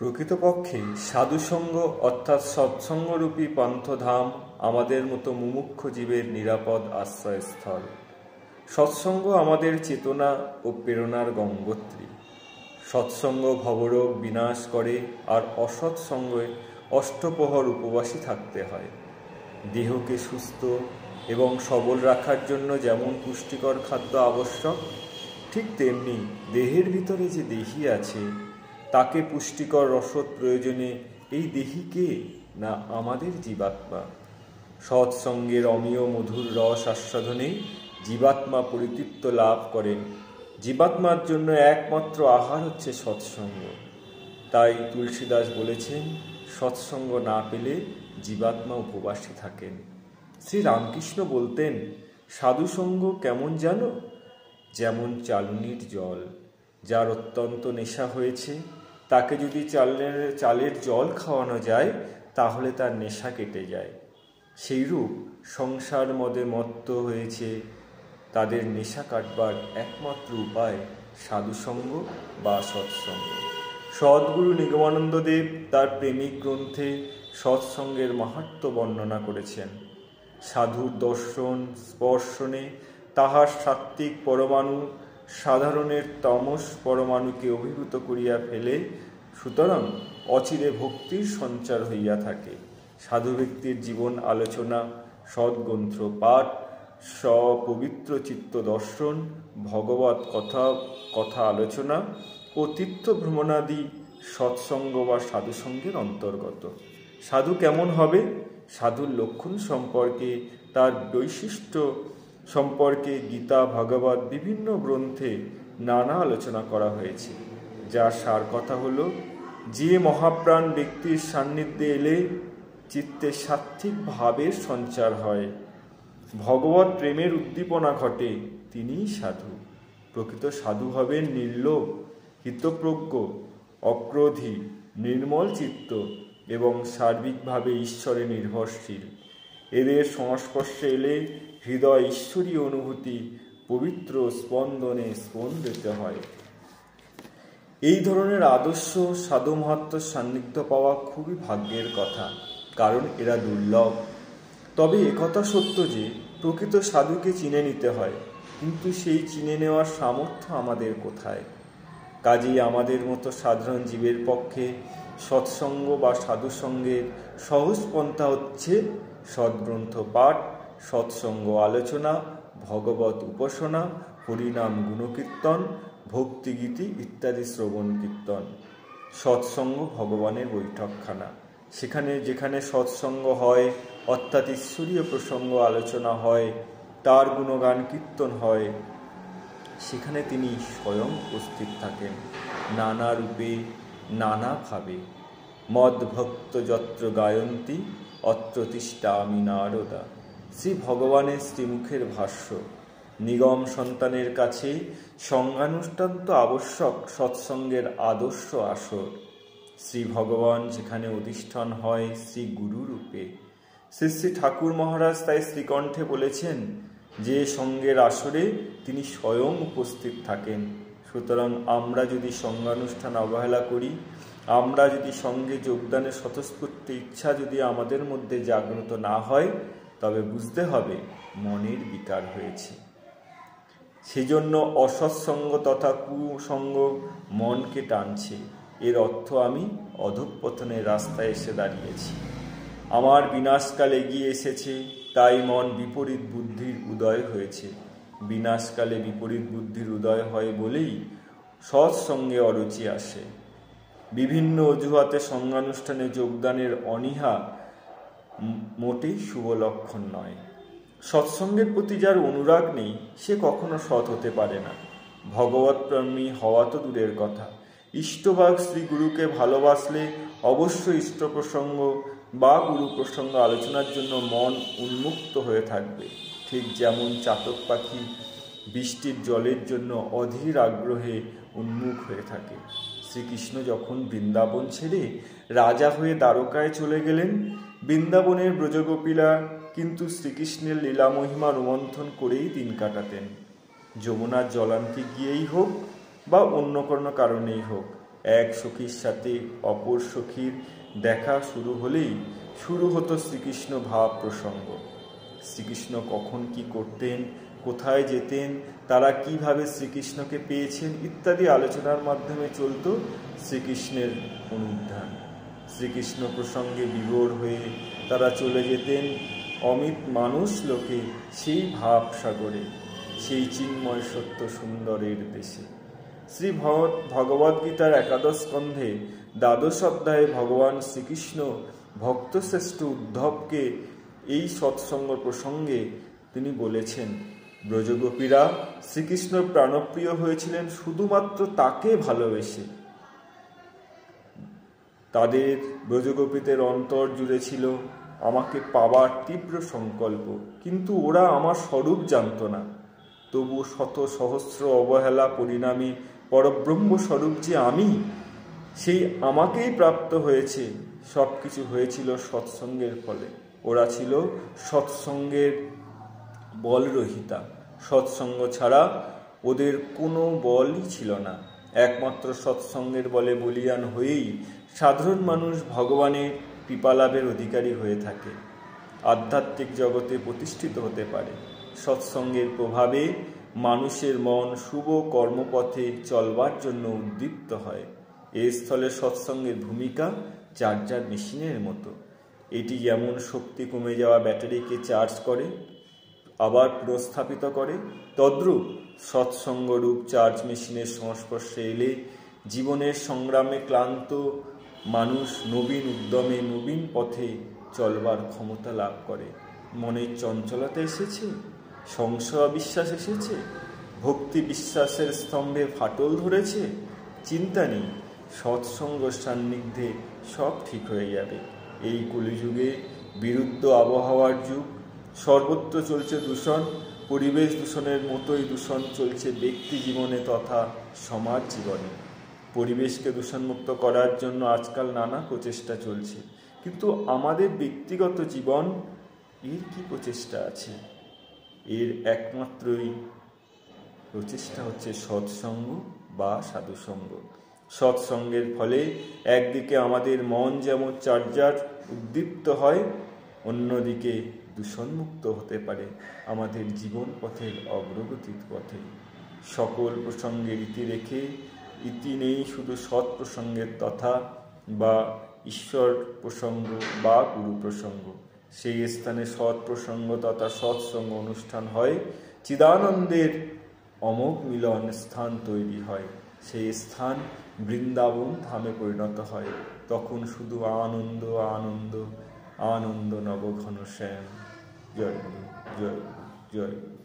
প্রকৃতপক্ষে সাধুসঙ্গ অর্থাৎ সৎসঙ্গরূপী পন্থধাম আমাদের মতো মুমুক্ষু জীবের নিরাপদ আশ্রয়স্থল। সৎসঙ্গ আমাদের চেতনা ও প্রেরণার গঙ্গোত্রী। সৎসঙ্গ ভবরোগ বিনাশ করে, আর অসৎসঙ্গে অষ্টপ্রহর উপবাসী থাকতে হয়। দেহকে সুস্থ এবং সবল রাখার জন্য যেমন পুষ্টিকর খাদ্য আবশ্যক, ঠিক তেমনি দেহের ভিতরে যে দেহী আছে তাকে পুষ্টিকর রসদ প্রয়োজনে। এই দেহী কে? না, আমাদের জীবাত্মা। সৎসঙ্গের অমীয় মধুর রস আস্বাদনে জীবাত্মা পরিতৃপ্ত লাভ করেন। জীবাত্মার জন্য একমাত্র আহার হচ্ছে সৎসঙ্গ। তাই তুলসীদাস বলেছেন, সৎসঙ্গ না পেলে জীবাত্মা উপবাসী থাকেন। শ্রী রামকৃষ্ণ বলতেন, সাধুসঙ্গ কেমন জানো? যেমন চালনির জল। যার অত্যন্ত নেশা হয়েছে তাকে যদি চালের জল খাওয়ানো যায় তাহলে তার নেশা কেটে যায়। সেইরূপ সংসার মদে মত্ত হয়েছে, তাদের নেশা কাটবার একমাত্র উপায় সাধুসঙ্গ বা সৎসঙ্গ। সদ্গুরু নিগমানন্দদেব তার প্রেমিক গ্রন্থে সৎসঙ্গের মাহাত্ম্য বর্ণনা করেছেন। সাধুর দর্শন স্পর্শনে তাহার সাত্ত্বিক পরমাণু সাধারণের তমস পরমাণুকে অভিভূত করিয়া ফেলে, সুতরাং অচিরে ভক্তির সঞ্চার হইয়া থাকে। সাধু ব্যক্তির জীবন আলোচনা, সদ্গ্রন্থ পাঠ, স্বপবিত্র চিত্ত দর্শন, ভগবত কথা আলোচনা ও তীর্থ ভ্রমণাদি সৎসঙ্গ বা সাধুসঙ্গের অন্তর্গত। সাধু কেমন হবে? সাধুর লক্ষণ সম্পর্কে, তার বৈশিষ্ট্য সম্পর্কে গীতা ভাগবত বিভিন্ন গ্রন্থে নানা আলোচনা করা হয়েছে। যার সার কথা হলো, যে মহাপ্রাণ ব্যক্তির সান্নিধ্যে এলে চিত্তে সাত্ত্বিক ভাবের সঞ্চার হয়, ভগবত প্রেমের উদ্দীপনা ঘটে, তিনিই সাধু। প্রকৃত সাধু হবেন নির্লোভ, হিতপ্রজ্ঞ, অক্রোধী, নির্মল চিত্ত এবং সার্বিকভাবে ঈশ্বরে নির্ভরশীল। এদের সংস্পর্শে এলে হৃদয় ঈশ্বরীয় অনুভূতি পবিত্র স্পন্দনে স্পন্দিত হয়। এই ধরনের আদর্শ সাধু মহাত্মার সান্নিধ্য পাওয়া খুবই ভাগ্যের কথা, কারণ এরা দুর্লভ। তবে একথা সত্য যে প্রকৃত সাধুকে চিনে নিতে হয়, কিন্তু সেই চিনে নেওয়ার সামর্থ্য আমাদের কোথায়? কাজেই আমাদের মতো সাধারণ জীবের পক্ষে সৎসঙ্গ বা সাধুসঙ্গের সহজ পন্থা হচ্ছে সদ্গ্রন্থ পাঠ, সৎসঙ্গ আলোচনা, ভগবত উপাসনা, হরিনাম গুণকীর্তন, ভক্তিগীতি ইত্যাদি শ্রবণ কীর্তন। সৎসঙ্গ ভগবানের বৈঠকখানা। যেখানে সৎসঙ্গ হয়, অর্থাৎ ঈশ্বরীয় প্রসঙ্গ আলোচনা হয়, তার গুণগান কীর্তন হয়, সেখানে তিনি স্বয়ং উপস্থিত থাকেন, নানা রূপে নানাভাবে। মদ্ভক্ত যত্র গায়ন্তী অত্র তিষ্ঠামি নারদা। শ্রী ভগবানের শ্রীমুখের ভাষ্য। নিগম সন্তানের কাছে সঙ্গানুষ্ঠান তো আবশ্যক সৎসঙ্গের আদর্শ আসর। শ্রী ভগবান যেখানে অধিষ্ঠান হয় শ্রী গুরু রূপে। শ্রী শ্রী ঠাকুর মহারাজ তাই শ্রীকণ্ঠে বলেছেন যে সঙ্গের আসরে তিনি স্বয়ং উপস্থিত থাকেন। সুতরাং আমরা যদি সঙ্গানুষ্ঠান অবহেলা করি, আমরা যদি সঙ্গে যোগদানের স্বতঃস্ফূর্ত ইচ্ছা যদি আমাদের মধ্যে জাগ্রত না হয়, তবে বুঝতে হবে মনের বিকার হয়েছে। সেজন্য অসৎসঙ্গ তথা কুসঙ্গ মনকে টানছে। এর অর্থ আমি অধঃপতনের রাস্তায় এসে দাঁড়িয়েছি, আমার বিনাশকাল এগিয়ে এসেছে, তাই মন বিপরীত বুদ্ধির উদয় হয়েছে। বিনাশকালে বিপরীত বুদ্ধির উদয় হয় বলেই সৎসঙ্গে অরুচি আসে। বিভিন্ন অজুহাতে সঙ্গানুষ্ঠানে যোগদানের অনীহা মোটেই শুভ লক্ষণ নয়। সৎসঙ্গের প্রতি যার অনুরাগ নেই সে কখনো সৎ হতে পারে না। ভগবৎপ্রেমী হওয়া তো দূরের কথা, ইষ্টভাগ শ্রী গুরুকে ভালোবাসলে অবশ্য ইষ্ট প্রসঙ্গ বা গুরু প্রসঙ্গ আলোচনার জন্য মন উন্মুক্ত হয়ে থাকবে। ঠিক যেমন চাতক পাখি বৃষ্টির জলের জন্য অধীর আগ্রহে উন্মুখ হয়ে থাকে। শ্রীকৃষ্ণ যখন বৃন্দাবন ছেড়ে রাজা হয়ে দ্বারকায় চলে গেলেন, বৃন্দাবনের ব্রজগোপীরা কিন্তু শ্রীকৃষ্ণের লীলা মহিমা রোমন্থন করেই দিন কাটাতেন। যমুনার জলান্তে গিয়েই হোক বা অন্য কোনো কারণেই হোক, এক সখীর সাথে অপর সখীর দেখা শুরু হলেই শুরু হতো শ্রীকৃষ্ণ ভাব প্রসঙ্গ। শ্রীকৃষ্ণ কখন কি করতেন, কোথায় যেতেন, তারা কিভাবে শ্রীকৃষ্ণকে পেয়েছেন ইত্যাদি আলোচনার মাধ্যমে চলত শ্রীকৃষ্ণের অনুধান। শ্রীকৃষ্ণ প্রসঙ্গে বিভোর হয়ে তারা চলে যেতেন অমিত মানুষ লোকে সেই ভাবসাগরে, সেই চিন্ময় সত্য সুন্দরের দেশে। শ্রী ভগবদ্গীতার একাদশ স্কন্ধে দ্বাদশ অধ্যায়ে ভগবান শ্রীকৃষ্ণ ভক্তশ্রেষ্ঠ উদ্ধবকে এই সৎসঙ্গ প্রসঙ্গে তিনি বলেছেন, ব্রজগোপীরা শ্রীকৃষ্ণ প্রাণপ্রিয় হয়েছিলেন শুধুমাত্র তাকে ভালোবেসে। তাদের ব্রজগোপীদের অন্তর জুড়ে ছিল আমাকে পাবার তীব্র সংকল্প, কিন্তু ওরা আমার স্বরূপ জানত না। তবু শত সহস্র অবহেলা পরিণামে পরব্রহ্ম স্বরূপ যে আমি, সেই আমাকেই প্রাপ্ত হয়েছে। সব কিছু হয়েছিল সৎসঙ্গের ফলে। ওরা ছিল সৎসঙ্গের বলরহিতা। সৎসঙ্গ ছাড়া ওদের কোনো বলই ছিল না। একমাত্র সৎসঙ্গের বলে বলীয়ান হয়েই সাধারণ মানুষ ভগবানের কৃপালাভের অধিকারী হয়ে থাকে, আধ্যাত্মিক জগতে প্রতিষ্ঠিত হতে পারে। সৎসঙ্গের প্রভাবে মানুষের মন শুভ কর্মপথে চলবার জন্য উদ্দীপ্ত হয়। এই স্থলে সৎসঙ্গের ভূমিকা চার্জার মেশিনের মতো। এটি যেমন শক্তি কমে যাওয়া ব্যাটারিকে চার্জ করে আবার পুনঃস্থাপিত করে, তদ্রূপ সৎসঙ্গরূপ চার্জ মেশিনের সংস্পর্শে এলে জীবনের সংগ্রামে ক্লান্ত মানুষ নবীন উদ্যমে নবীন পথে চলবার ক্ষমতা লাভ করে। মনের চঞ্চলতা এসেছে, সংশয় বিশ্বাস এসেছে, ভক্তি বিশ্বাসের স্তম্ভে ফাটল ধরেছে, চিন্তা নেই, সৎসঙ্গ সান্নিধ্যে সব ঠিক হয়ে যাবে। এই কলিযুগে বিরুদ্ধ আবহাওয়ার যুগ, সর্বত্র চলছে দূষণ। পরিবেশ দূষণের মতোই দূষণ চলছে ব্যক্তি জীবনে তথা সমাজ জীবনে। পরিবেশকে দূষণমুক্ত করার জন্য আজকাল নানা প্রচেষ্টা চলছে, কিন্তু আমাদের ব্যক্তিগত জীবন এর কি প্রচেষ্টা আছে? এর একমাত্রই প্রচেষ্টা হচ্ছে সৎসঙ্গ বা সাধুসঙ্গ। সৎসঙ্গের ফলে একদিকে আমাদের মন যেমন চার্জার উদ্দীপ্ত হয়, অন্যদিকে দূষণমুক্ত হতে পারে আমাদের জীবন পথের অগ্রগতির পথে। সকল প্রসঙ্গে রীতি রেখে, ইতি নেই শুধু সৎ প্রসঙ্গের তথা বা ঈশ্বর প্রসঙ্গ বা গুরু প্রসঙ্গ। সেই স্থানে সৎ প্রসঙ্গ তথা সৎসঙ্গ অনুষ্ঠান হয়, চিদানন্দের অমোঘ মিলন স্থান তৈরি হয়। সেই স্থান বৃন্দাবন ধামে পরিণত হয়। তখন শুধু আনন্দ আনন্দ আনন্দ নবঘন শ্যাম। জয় গুরু, জয় গুরু, জয় গুরু।